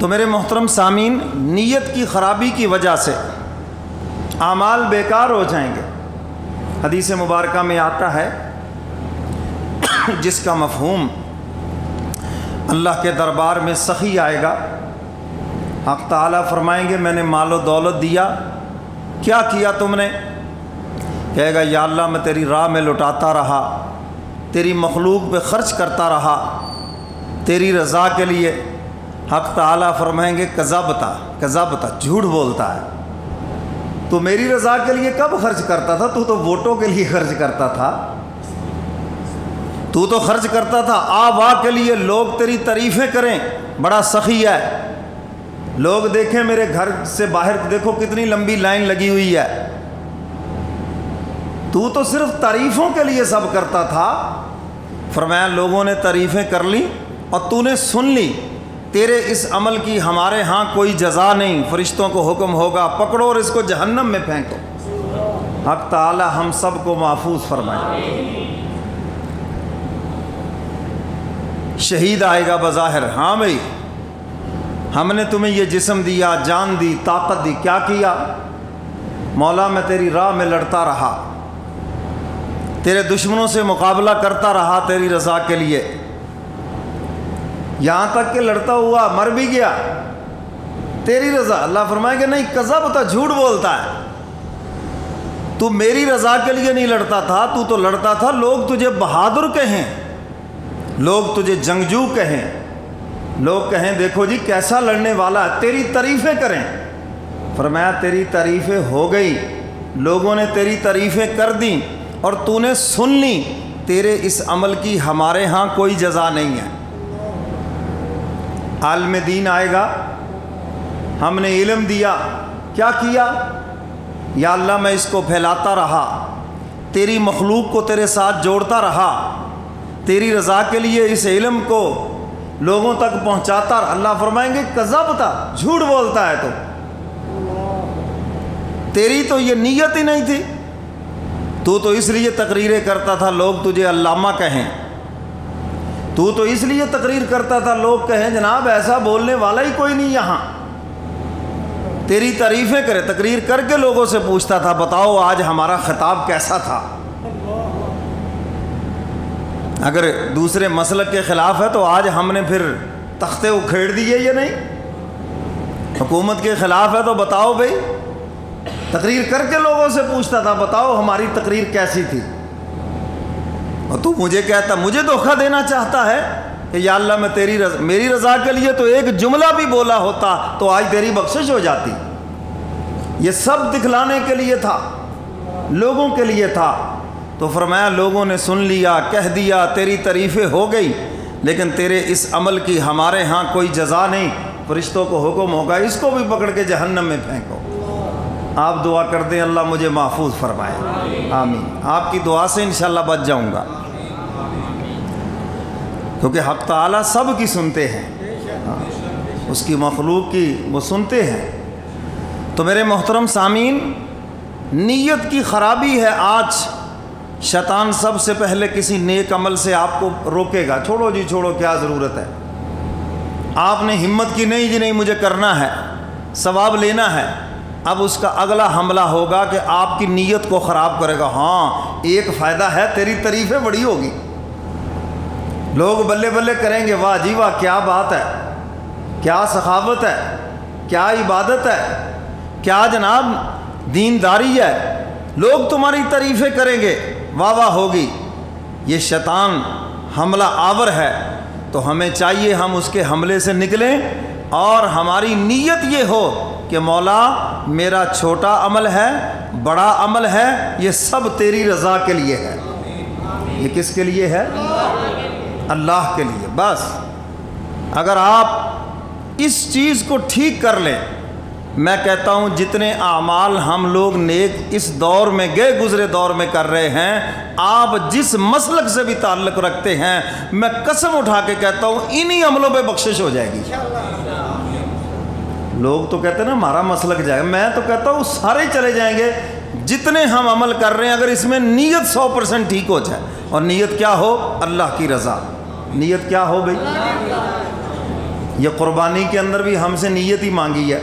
تو میرے محترم سامعین، نیت کی خرابی کی وجہ سے اعمال بیکار ہو جائیں گے۔ حدیث مبارکہ میں آتا ہے جس کا مفہوم اللہ کے دربار میں سخی آئے گا، حق تعالیٰ فرمائیں گے میں نے مال و دولت دیا، کیا کیا تم نے؟ کہے گا یا اللہ میں تیری راہ میں لٹاتا رہا، تیری مخلوق پہ خرچ کرتا رہا، تیری رضا کے لیے۔ حق تعالیٰ فرمائیں گے کذبتا، جھوٹ بولتا ہے، تو میری رضا کے لیے کب خرچ کرتا تھا؟ تو ووٹوں کے لیے خرچ کرتا تھا، تو خرچ کرتا تھا آ واہ کے لیے، لوگ تیری تعریفیں کریں، بڑا سخی ہے، لوگ دیکھیں میرے گھر سے باہر دیکھو کتنی لمبی لائن لگی ہوئی ہے، تو صرف تعریفوں کے لیے سب کرتا تھا۔ فرمایا لوگوں نے تعریفیں کر لی اور تو نے سن لی، تیرے اس عمل کی ہمارے ہاں کوئی جزا نہیں، فرشتوں کو حکم ہوگا پکڑو اور اس کو جہنم میں پھینکو۔ حق تعالی ہم سب کو محفوظ فرمائے۔ شہید آئے گا بظاہر، ہاں بھائی ہم نے تمہیں یہ جسم دیا، جان دی، طاقت دی، کیا کیا؟ مولا میں تیری راہ میں لڑتا رہا، تیرے دشمنوں سے مقابلہ کرتا رہا تیری رضا کے لیے، یہاں تک کہ لڑتا ہوا مر بھی گیا تیری رضا۔ اللہ فرمائے کہ نہیں، کذبتا، جھوٹ بولتا ہے، تو میری رضا کے لیے نہیں لڑتا تھا، تو لڑتا تھا لوگ تجھے بہادر کہیں، لوگ تجھے جنگجو کہیں، لوگ کہیں دیکھو جی کیسا لڑنے والا ہے، تیری تعریفیں کریں۔ فرمایا تیری تعریفیں ہو گئی، لوگوں نے تیری تعریفیں کر دیں اور تو نے سن لی، تیرے اس عمل کی ہمارے ہاں کوئی جزا نہیں ہے۔ عالم دین آئے گا، ہم نے علم دیا، کیا کیا؟ یا اللہ میں اس کو پھیلاتا رہا، تیری مخلوق کو تیرے ساتھ جوڑتا رہا، تیری رضا کے لیے اس علم کو لوگوں تک پہنچاتا رہا۔ اللہ فرمائیں گے کذبتا، جھوٹ بولتا ہے، تیری تو یہ نیت ہی نہیں تھی، تو اس لیے تقریریں کرتا تھا لوگ تجھے علامہ کہیں، تو اس لیے تقریر کرتا تھا لوگ کہیں جناب ایسا بولنے والا ہی کوئی نہیں یہاں، تیری تعریفیں کرے، تقریر کر کے لوگوں سے پوچھتا تھا بتاؤ آج ہمارا خطاب کیسا تھا۔ اگر دوسرے مسلک کے خلاف ہے تو آج ہم نے پھر تختے اکھیڑ دیے یا نہیں؟ حکومت کے خلاف ہے تو بتاؤ بھائی، تقریر کر کے لوگوں سے پوچھتا تھا بتاؤ ہماری تقریر کیسی تھی، اور تو مجھے کہتا، مجھے دھوکہ دینا چاہتا ہے کہ یا اللہ میں میری رضا کے لیے تو ایک جملہ بھی بولا ہوتا تو آج تیری بخشش ہو جاتی۔ یہ سب دکھلانے کے لیے تھا، لوگوں کے لیے تھا۔ تو فرمایا لوگوں نے سن لیا، کہہ دیا، تیری تعریفیں ہو گئی، لیکن تیرے اس عمل کی ہمارے ہاں کوئی جزا نہیں، فرشتوں کو حکم ہوگا اس کو بھی پکڑ کے جہنم میں پھینکو۔ آپ دعا کر دیں اللہ مجھے محفوظ فرمائے، آمین۔ آپ کی دعا سے انشاءاللہ بچ جاؤں گا، کیونکہ حق تعالیٰ سب کی سنتے ہیں، اس کی مخلوق کی وہ سنتے ہیں۔ تو میرے محترم سامعین، نیت کی خرابی ہے آج شیطان سب سے پہلے کسی نیک عمل سے آپ کو روکے گا، چھوڑو جی چھوڑو کیا ضرورت ہے، آپ نے ہمت کی نہیں جی نہیں مجھے کرنا ہے، ثواب لینا ہے، اب اس کا اگلا حملہ ہوگا کہ آپ کی نیت کو خراب کرے گا۔ ہاں ایک فائدہ ہے، تیری تعریفیں بڑی ہوگی، لوگ بلے بلے کریں گے، واہ جی واہ کیا بات ہے، کیا سخاوت ہے، کیا عبادت ہے، کیا جناب دینداری ہے، لوگ تمہاری تعریفیں کریں گے، واہ واہ ہوگی۔ یہ شیطان حملہ آور ہے، تو ہمیں چاہیے ہم اس کے حملے سے نکلیں اور ہماری نیت یہ ہو کہ مولا میرا چھوٹا عمل ہے، بڑا عمل ہے، یہ سب تیری رضا کے لیے ہے۔ یہ کس کے لیے ہے؟ اللہ کے لیے۔ بس اگر آپ اس چیز کو ٹھیک کر لیں، میں کہتا ہوں جتنے اعمال ہم لوگ نیک اس دور میں گزرے دور میں کر رہے ہیں، آپ جس مسلک سے بھی تعلق رکھتے ہیں، میں قسم اٹھا کے کہتا ہوں انہی عملوں پہ بخشش ہو جائے گی۔ لوگ تو کہتے ہیں نا ہمارا مسلک جائے گا، میں تو کہتا ہوں سارے چلے جائیں گے جتنے ہم عمل کر رہے ہیں، اگر اس میں نیت 100% ٹھیک ہو جائے، اور نیت کیا ہو؟ اللہ کی رضا۔ نیت کیا ہو بھئی؟ یہ قربانی کے اندر بھی ہم سے نیت ہی مانگی ہے.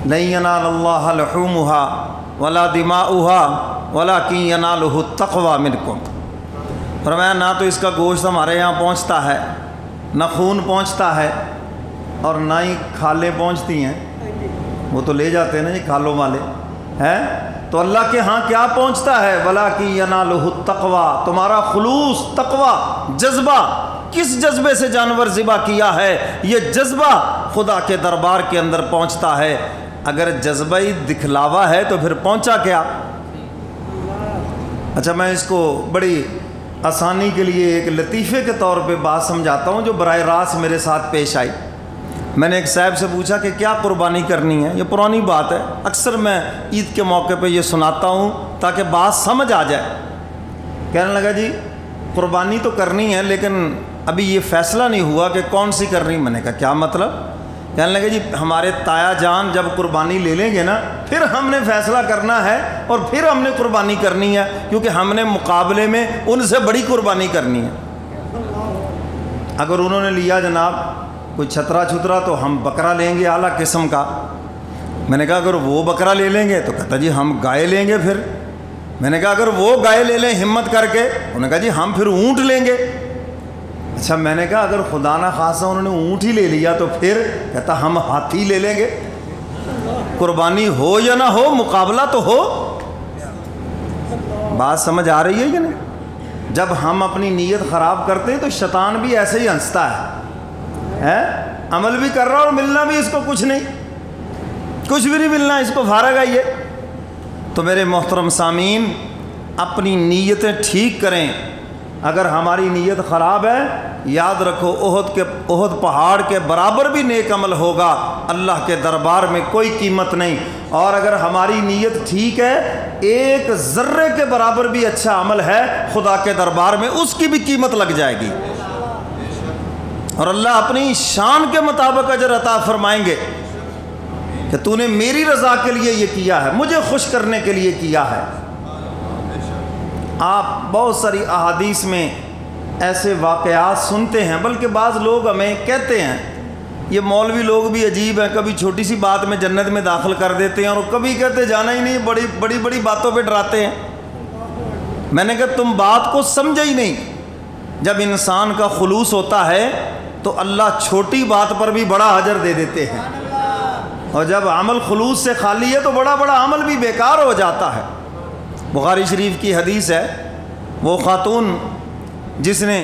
لن ینال اللہ لحومها ولا دماؤها ولکن ینالہ التقوی منکم. فرمایا نہ تو اس کا گوشت ہمارے یہاں پہنچتا ہے، نہ خون پہنچتا ہے، اور نہ ہی کھالیں پہنچتی ہیں. وہ تو لے جاتے ہیں نا یہ کھالوں والے ہیں. تو اللہ کے ہاں کیا پہنچتا ہے؟ وَلَٰكِن يَنَالُهُ التَّقْوَىٰ. تمہارا خلوص، تقویٰ، جذبہ. کس جذبے سے جانور ذبح کیا ہے؟ یہ جذبہ خدا کے دربار کے اندر پہنچتا ہے. اگر جذبہ ہی دکھلاوا ہے تو پھر پہنچا کیا؟ اچھا میں اس کو بڑی آسانی کے لیے ایک لطیفے کے طور پہ بات سمجھاتا ہوں جو براہ راست میرے ساتھ پیش آئی. میں نے ایک صاحب سے پوچھا کہ کیا قربانی کرنی ہے؟ یہ پرانی بات ہے، اکثر میں عید کے موقع پہ یہ سناتا ہوں تاکہ بات سمجھ آ جائے. کہنے لگا جی قربانی تو کرنی ہے لیکن ابھی یہ فیصلہ نہیں ہوا کہ کون سی کرنی. میں نے کہا کیا مطلب؟ کہنے لگا جی ہمارے تایا جان جب قربانی لے لیں گے نا پھر ہم نے فیصلہ کرنا ہے اور پھر ہم نے قربانی کرنی ہے، کیونکہ ہم نے مقابلے میں ان سے بڑی قربانی کرنی ہے. اگر انہوں نے لیا جناب کوئی چھترا چھترا تو ہم بکرا لیں گے اعلیٰ قسم کا. میں نے کہا اگر وہ بکرا لے لیں گے تو کہتا جی ہم گائے لیں گے. پھر میں نے کہا اگر وہ گائے لے لیں ہمت کر کے، انہوں نے کہا جی ہم پھر اونٹ لیں گے. اچھا میں نے کہا اگر خدا نہ خاصا انہوں نے اونٹ ہی لے لیا تو پھر کہتا ہم ہاتھی لے لیں گے. قربانی ہو یا نہ ہو مقابلہ تو ہو. بات سمجھ آ رہی ہے کہ نہیں؟ جب ہم اپنی نیت خراب کرتے ہیں تو شیطان بھی ایسے ہی ہنستا ہے. عمل بھی کر رہا اور ملنا بھی اس کو کچھ نہیں، کچھ بھی نہیں ملنا اس کو، فارغ ہے یہ. تو میرے محترم سامعین اپنی نیتیں ٹھیک کریں. اگر ہماری نیت خراب ہے یاد رکھو احد پہاڑ کے برابر بھی نیک عمل ہوگا، اللہ کے دربار میں کوئی قیمت نہیں. اور اگر ہماری نیت ٹھیک ہے ایک ذرے کے برابر بھی اچھا عمل ہے خدا کے دربار میں اس کی بھی قیمت لگ جائے گی، اور اللہ اپنی شان کے مطابق اجر عطا فرمائیں گے کہ تو نے میری رضا کے لیے یہ کیا ہے، مجھے خوش کرنے کے لیے کیا ہے. آپ بہت ساری احادیث میں ایسے واقعات سنتے ہیں، بلکہ بعض لوگ ہمیں کہتے ہیں یہ مولوی لوگ بھی عجیب ہیں، کبھی چھوٹی سی بات میں جنت میں داخل کر دیتے ہیں اور کبھی کہتے جانا ہی نہیں، بڑی بڑی باتوں پہ ڈراتے ہیں. میں نے کہا تم بات کو سمجھے ہی نہیں. جب انسان کا خلوص ہوتا ہے تو اللہ چھوٹی بات پر بھی بڑا اجر دے دیتے ہیں، اور جب عمل خلوص سے خالی ہے تو بڑا بڑا عمل بھی بیکار ہو جاتا ہے. بخاری شریف کی حدیث ہے، وہ خاتون جس نے